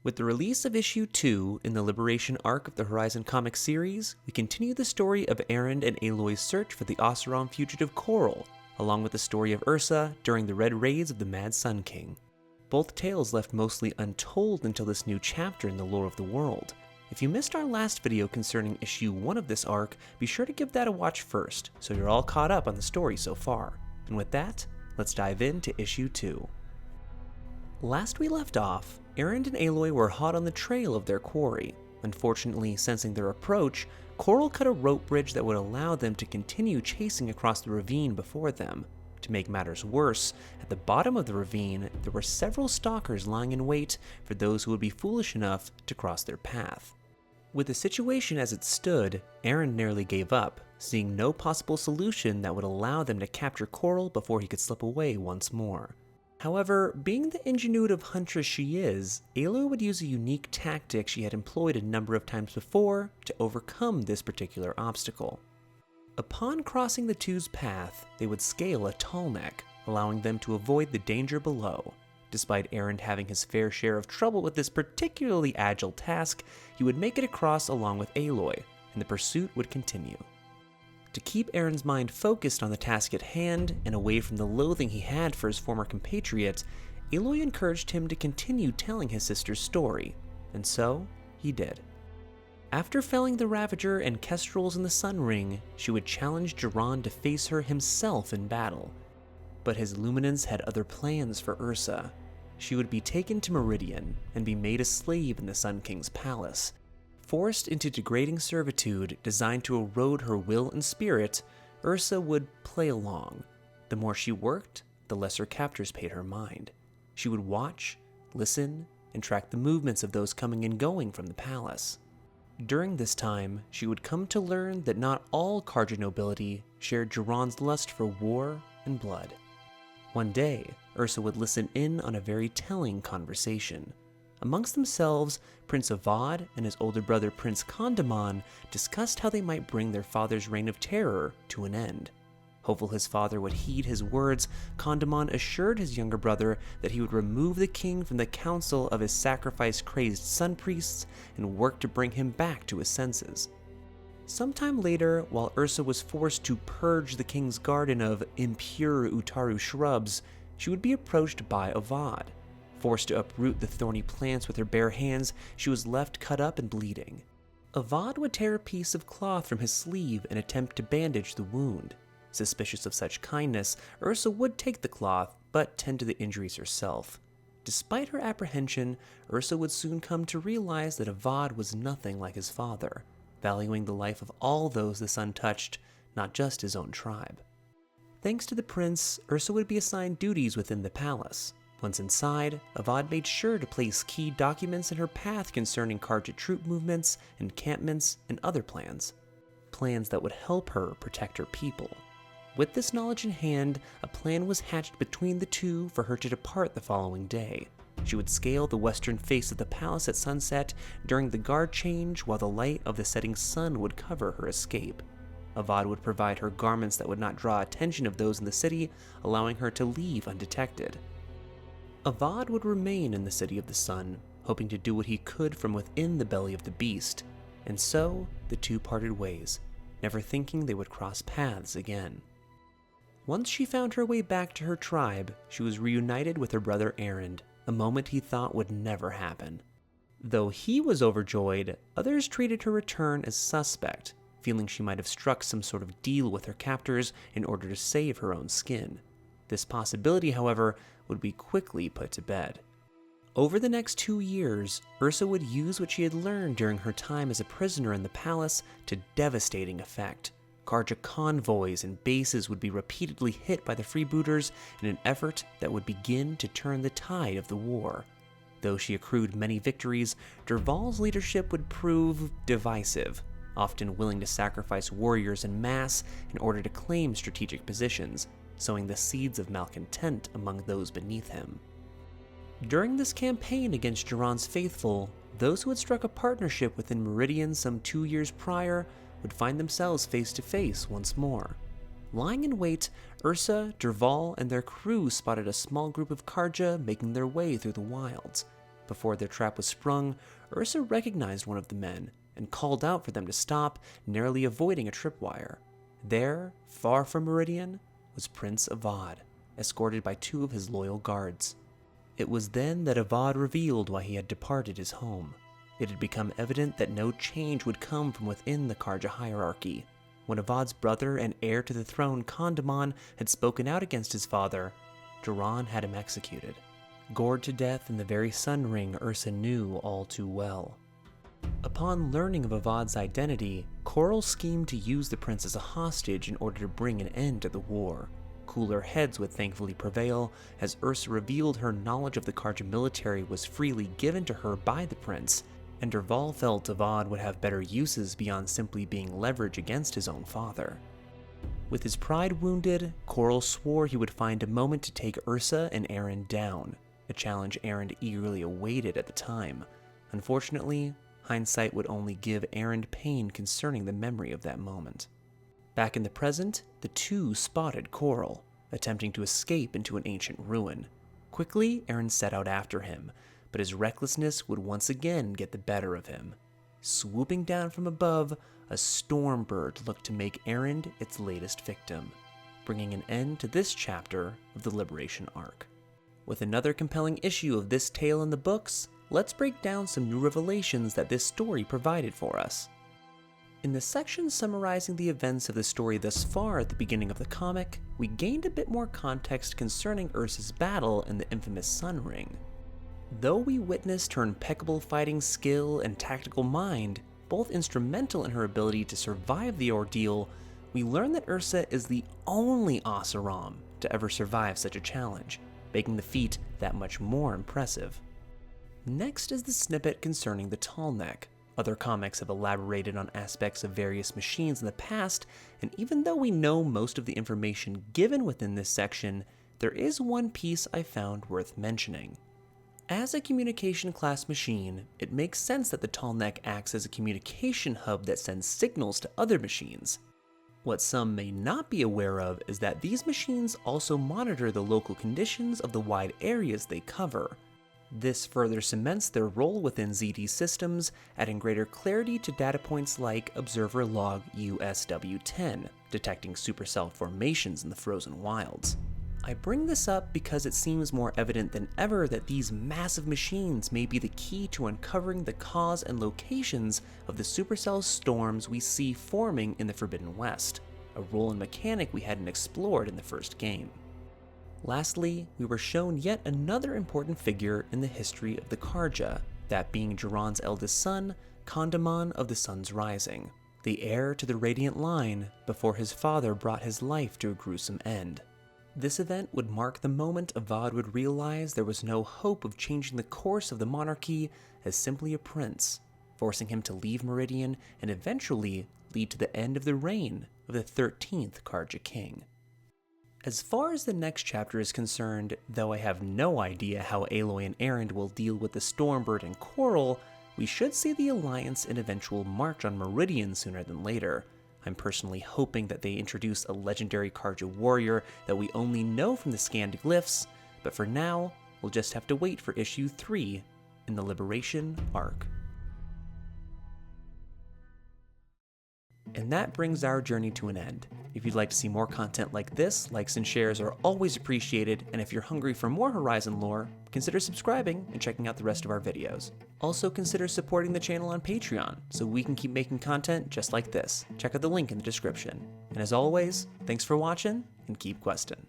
With the release of issue 2 in the Liberation arc of the Horizon comic series, we continue the story of Erend and Aloy's search for the Oseram fugitive Coral, along with the story of Ursa during the Red Raids of the Mad Sun King. Both tales left mostly untold until this new chapter in the lore of the world. If you missed our last video concerning issue 1 of this arc, be sure to give that a watch first, so you're all caught up on the story so far. And with that, let's dive into issue 2. Last we left off, Erend and Aloy were hot on the trail of their quarry. Unfortunately, sensing their approach, Coral cut a rope bridge that would allow them to continue chasing across the ravine before them. To make matters worse, at the bottom of the ravine, there were several stalkers lying in wait for those who would be foolish enough to cross their path. With the situation as it stood, Erend nearly gave up, seeing no possible solution that would allow them to capture Coral before he could slip away once more. However, being the ingenuitive huntress she is, Aloy would use a unique tactic she had employed a number of times before to overcome this particular obstacle. Upon crossing the two's path, they would scale a tall neck, allowing them to avoid the danger below. Despite Erend having his fair share of trouble with this particularly agile task, he would make it across along with Aloy, and the pursuit would continue. To keep Erend's mind focused on the task at hand and away from the loathing he had for his former compatriot, Aloy encouraged him to continue telling his sister's story, and so he did. After felling the Ravager and Kestrels in the Sun Ring, she would challenge Jiran to face her himself in battle. But his Luminance had other plans for Ursa. She would be taken to Meridian and be made a slave in the Sun King's palace. Forced into degrading servitude designed to erode her will and spirit, Ursa would play along. The more she worked, the less her captors paid her mind. She would watch, listen, and track the movements of those coming and going from the palace. During this time, she would come to learn that not all Carja nobility shared Jiran's lust for war and blood. One day, Ursa would listen in on a very telling conversation. Amongst themselves, Prince Avad and his older brother Prince Condaman discussed how they might bring their father's reign of terror to an end. Hopeful his father would heed his words, Condaman assured his younger brother that he would remove the king from the council of his sacrifice-crazed sun priests and work to bring him back to his senses. Sometime later, while Ursa was forced to purge the king's garden of impure Utaru shrubs, she would be approached by Avad. Forced to uproot the thorny plants with her bare hands, she was left cut up and bleeding. Avad would tear a piece of cloth from his sleeve and attempt to bandage the wound. Suspicious of such kindness, Ursa would take the cloth, but tend to the injuries herself. Despite her apprehension, Ursa would soon come to realize that Avad was nothing like his father, valuing the life of all those the sun touched, not just his own tribe. Thanks to the prince, Ursa would be assigned duties within the palace. Once inside, Avad made sure to place key documents in her path concerning Carja troop movements, encampments, and other plans. Plans that would help her protect her people. With this knowledge in hand, a plan was hatched between the two for her to depart the following day. She would scale the western face of the palace at sunset during the guard change while the light of the setting sun would cover her escape. Avad would provide her garments that would not draw attention of those in the city, allowing her to leave undetected. Avad would remain in the City of the Sun, hoping to do what he could from within the belly of the beast, and so the two parted ways, never thinking they would cross paths again. Once she found her way back to her tribe, she was reunited with her brother Erend, a moment he thought would never happen. Though he was overjoyed, others treated her return as suspect, feeling she might have struck some sort of deal with her captors in order to save her own skin. This possibility, however, would be quickly put to bed. Over the next 2 years, Ursa would use what she had learned during her time as a prisoner in the palace to devastating effect. Carja convoys and bases would be repeatedly hit by the freebooters in an effort that would begin to turn the tide of the war. Though she accrued many victories, Dervahl's leadership would prove divisive, often willing to sacrifice warriors en masse in order to claim strategic positions, sowing the seeds of malcontent among those beneath him. During this campaign against Jiran's faithful, those who had struck a partnership within Meridian some 2 years prior would find themselves face to face once more. Lying in wait, Ursa, Dervahl, and their crew spotted a small group of Carja making their way through the wilds. Before their trap was sprung, Ursa recognized one of the men and called out for them to stop, narrowly avoiding a tripwire. There, far from Meridian, was Prince Avad, escorted by 2 of his loyal guards. It was then that Avad revealed why he had departed his home. It had become evident that no change would come from within the Carja hierarchy. When Avad's brother and heir to the throne, Condamon, had spoken out against his father, Duran had him executed, gored to death in the very sun ring Ursa knew all too well. Upon learning of Avad's identity, Coral schemed to use the prince as a hostage in order to bring an end to the war. Cooler heads would thankfully prevail, as Ursa revealed her knowledge of the Carja military was freely given to her by the prince, and Derval felt Avad would have better uses beyond simply being leverage against his own father. With his pride wounded, Coral swore he would find a moment to take Ursa and Erend down, a challenge Erend eagerly awaited at the time. Unfortunately, hindsight would only give Erend pain concerning the memory of that moment. Back in the present, the 2 spotted Coral, attempting to escape into an ancient ruin. Quickly, Erend set out after him, but his recklessness would once again get the better of him. Swooping down from above, a storm bird looked to make Erend its latest victim, bringing an end to this chapter of the Liberation arc. With another compelling issue of this tale in the books, let's break down some new revelations that this story provided for us. In the section summarizing the events of the story thus far at the beginning of the comic, we gained a bit more context concerning Ursa's battle in the infamous Sun Ring. Though we witnessed her impeccable fighting skill and tactical mind, both instrumental in her ability to survive the ordeal, we learn that Ursa is the only Oseram to ever survive such a challenge, making the feat that much more impressive. Next is the snippet concerning the Tallneck. Other comics have elaborated on aspects of various machines in the past, and even though we know most of the information given within this section, there is one piece I found worth mentioning. As a communication class machine, it makes sense that the Tallneck acts as a communication hub that sends signals to other machines. What some may not be aware of is that these machines also monitor the local conditions of the wide areas they cover. This further cements their role within ZD systems, adding greater clarity to data points like Observer Log USW10, detecting supercell formations in the frozen wilds. I bring this up because it seems more evident than ever that these massive machines may be the key to uncovering the cause and locations of the supercell storms we see forming in the Forbidden West, a role and mechanic we hadn't explored in the first game. Lastly, we were shown yet another important figure in the history of the Carja, that being Duran's eldest son, Condamon of the Sun's Rising, the heir to the Radiant line before his father brought his life to a gruesome end. This event would mark the moment Avad would realize there was no hope of changing the course of the monarchy as simply a prince, forcing him to leave Meridian and eventually lead to the end of the reign of the 13th Carja king. As far as the next chapter is concerned, though I have no idea how Aloy and Erend will deal with the Stormbird and Coral, we should see the Alliance and eventual march on Meridian sooner than later. I'm personally hoping that they introduce a legendary Carja warrior that we only know from the scanned glyphs, but for now, we'll just have to wait for issue 3 in the Liberation arc. And that brings our journey to an end. If you'd like to see more content like this, likes and shares are always appreciated, and if you're hungry for more Horizon lore, consider subscribing and checking out the rest of our videos. Also consider supporting the channel on Patreon, so we can keep making content just like this. Check out the link in the description. And as always, thanks for watching, and keep questing.